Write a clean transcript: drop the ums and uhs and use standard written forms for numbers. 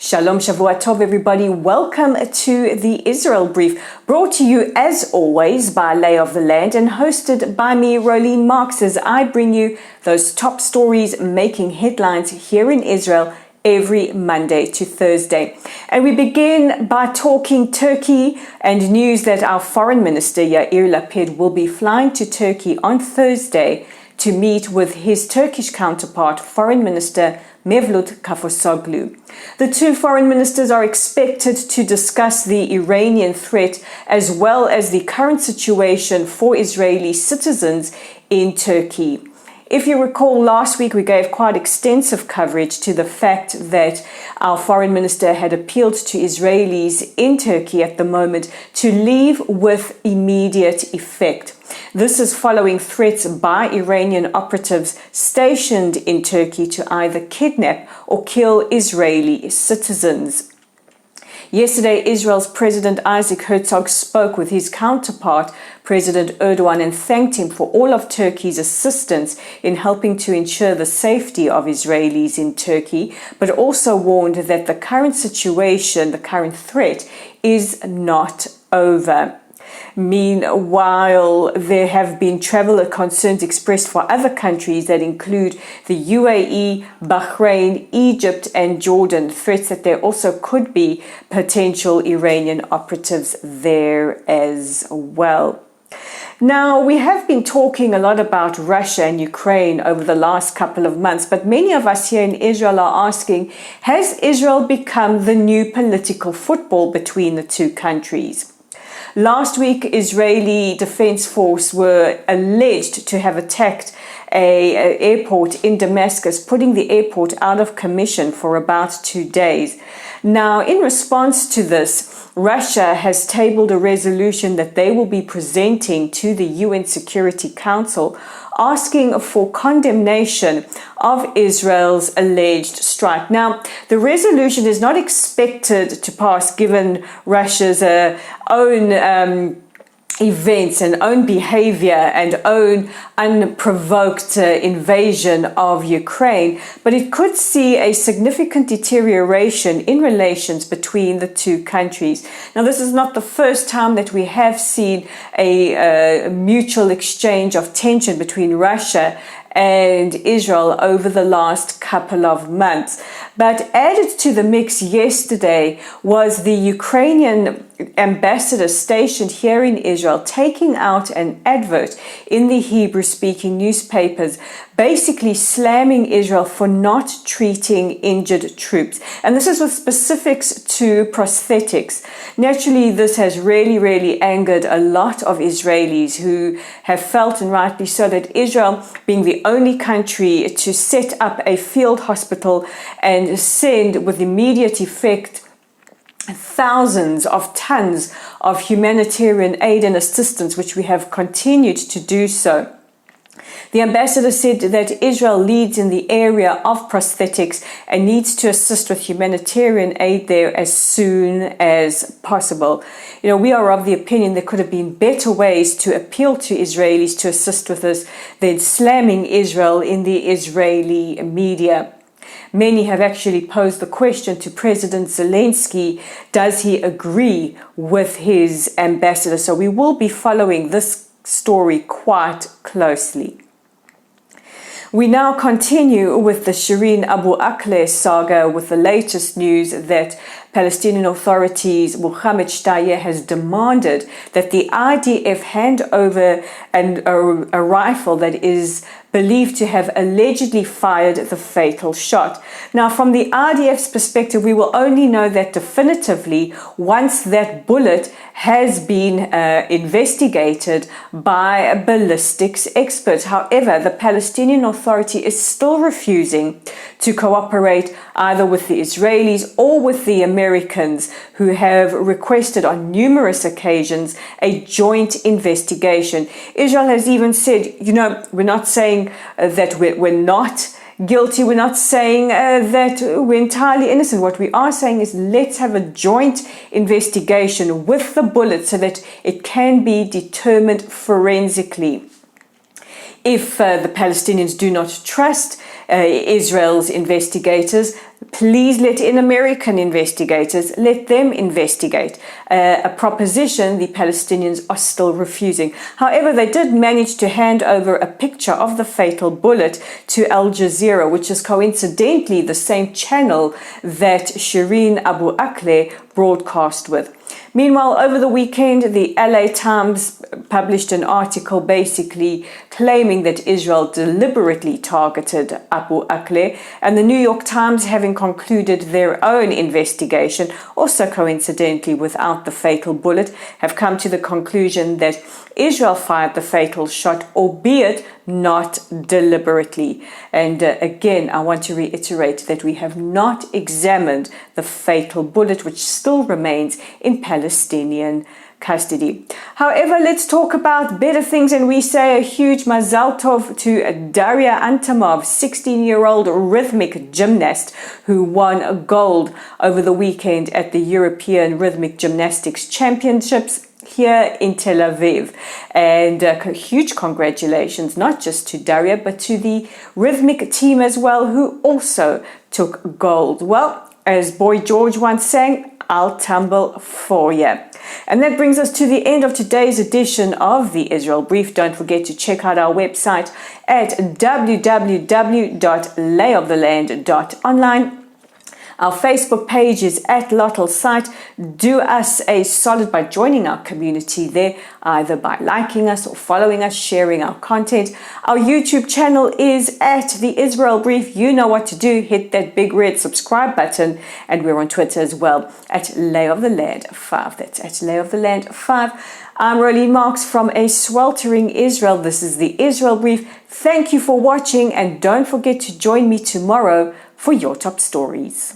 Shalom, Shavua Tov, everybody. Welcome to the Israel Brief, brought to you as always by Lay of the Land and hosted by me, Rolene Marks, as I bring you those top stories making headlines here in Israel every Monday to Thursday. And we begin by talking Turkey and news that our Foreign Minister Yair Lapid will be flying to Turkey on Thursday to meet with his Turkish counterpart, Foreign Minister Mevlut Cavusoglu. The two foreign ministers are expected to discuss the Iranian threat as well as the current situation for Israeli citizens in Turkey. If you recall, last week we gave quite extensive coverage to the fact that our foreign minister had appealed to Israelis in Turkey at the moment to leave with immediate effect. This is following threats by Iranian operatives stationed in Turkey to either kidnap or kill Israeli citizens. Yesterday, Israel's President Isaac Herzog spoke with his counterpart, President Erdogan, and thanked him for all of Turkey's assistance in helping to ensure the safety of Israelis in Turkey, but also warned that the current situation, the current threat, is not over. Meanwhile, there have been traveller concerns expressed for other countries that include the UAE, Bahrain, Egypt and Jordan, threats that there also could be potential Iranian operatives there as well. Now, we have been talking a lot about Russia and Ukraine over the last couple of months, but many of us here in Israel are asking, has Israel become the new political football between the two countries? Last week, Israeli Defense Force were alleged to have attacked an airport in Damascus, putting the airport out of commission for about 2 days. Now, in response to this, Russia has tabled a resolution that they will be presenting to the UN Security Council, asking for condemnation of Israel's alleged strike. Now, the resolution is not expected to pass given Russia's own events and own behavior and own unprovoked invasion of Ukraine, but it could see a significant deterioration in relations between the two countries. Now, this is not the first time that we have seen a mutual exchange of tension between Russia and Israel over the last couple of months. But added to the mix yesterday was the Ukrainian ambassador stationed here in Israel taking out an advert in the Hebrew-speaking newspapers, basically slamming Israel for not treating injured troops. And this is with specifics to prosthetics. Naturally, this has really angered a lot of Israelis who have felt, and rightly so, that Israel, being the only country to set up a field hospital and send with immediate effect thousands of tons of humanitarian aid and assistance, which we have continued to do so. The ambassador said that Israel leads in the area of prosthetics and needs to assist with humanitarian aid there as soon as possible. You know, we are of the opinion there could have been better ways to appeal to Israelis to assist with this than slamming Israel in the Israeli media. Many have actually posed the question to President Zelensky, does he agree with his ambassador? So we will be following this story quite closely. We now continue with the Shireen Abu Akleh saga with the latest news that Palestinian authorities, Mohammed Shtayyeh, has demanded that the IDF hand over a rifle that is believed to have allegedly fired the fatal shot. Now, from the IDF's perspective, we will only know that definitively once that bullet has been investigated by ballistics experts. However, the Palestinian Authority is still refusing to cooperate either with the Israelis or with the Americans, who have requested on numerous occasions a joint investigation. Israel has even said, you know, we're not saying that we're not guilty. We're not saying that we're entirely innocent. What we are saying is let's have a joint investigation with the bullet so that it can be determined forensically. If the Palestinians do not trust Israel's investigators, Please let in American investigators, let them investigate. A proposition the Palestinians are still refusing. However, they did manage to hand over a picture of the fatal bullet to Al Jazeera, which is coincidentally the same channel that Shireen Abu Akleh broadcast with. Meanwhile, over the weekend, the LA Times published an article basically claiming that Israel deliberately targeted Abu Akleh, and the New York Times, having concluded their own investigation, also coincidentally without the fatal bullet, have come to the conclusion that Israel fired the fatal shot, albeit not deliberately. And again, I want to reiterate that we have not examined the fatal bullet, which still remains in Palestinian custody. However, let's talk about better things, and we say a huge mazal tov to Daria Antomov, 16-year-old rhythmic gymnast who won gold over the weekend at the European Rhythmic Gymnastics Championships here in Tel Aviv. And huge congratulations, not just to Daria, but to the rhythmic team as well, who also took gold. Well, as Boy George once sang, I'll tumble for ya. And that brings us to the end of today's edition of the Israel Brief. Don't forget to check out our website at www.layoftheland.online. Our Facebook page is at Lottel Site. Do us a solid by joining our community there, either by liking us or following us, sharing our content. Our YouTube channel is at the Israel Brief. You know what to do. Hit that big red subscribe button. And we're on Twitter as well at Lay of the Land 5. That's at Lay of the Land 5. I'm Rolene Marks from a sweltering Israel. This is the Israel Brief. Thank you for watching, and don't forget to join me tomorrow for your top stories.